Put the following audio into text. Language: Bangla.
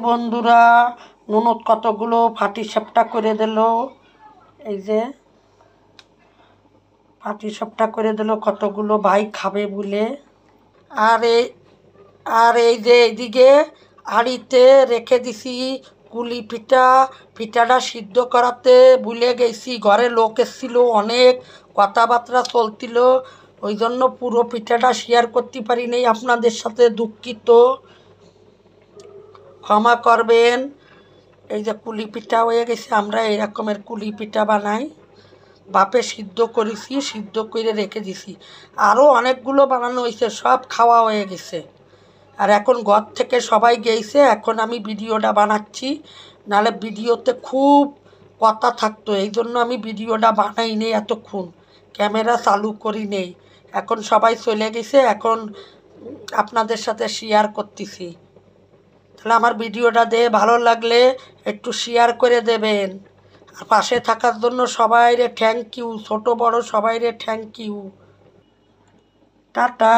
বন্ধুরা, ননদ কতগুলো পাটিসাপটা করে দিল। এই যে পাটিসাপটা করে দিল কতগুলো, ভাই খাবে বলে। আর এই এই যে এইদিকে হাঁড়িতে রেখে দিছি কুলি পিঠা। পিঠাটা সিদ্ধ করাতে ভুলে গেছি, ঘরে লোক এসেছিল, অনেক কথাবার্তা চলছিল, ওই জন্য পুরো পিঠাটা শেয়ার করতে পারি নাই আপনাদের সাথে, দুঃখিত, ক্ষমা করবেন। এই যে কুলি পিঠা হয়ে গেছে, আমরা এই রকমের কুলি পিঠা বানাই। বাপে সিদ্ধ করেছি, সিদ্ধ করে রেখে দিছি। আরও অনেকগুলো বানানো হয়েছে, সব খাওয়া হয়ে গেছে। আর এখন ঘর থেকে সবাই গেছে, এখন আমি ভিডিওটা বানাচ্ছি, নাহলে ভিডিওতে খুব কথা থাকতো, এই জন্য আমি ভিডিওটা বানাই নেই, এতক্ষণ ক্যামেরা চালু করি নেই। এখন সবাই চলে গেছে, এখন আপনাদের সাথে শেয়ার করতেছি। তাহলে আমার ভিডিওটা ভালো লাগলে একটু শেয়ার করে দেবেন। আর পাশে থাকার জন্য সবাইরে থ্যাংক ইউ, ছোট বড় সবাইরে থ্যাংক ইউ। টাটা।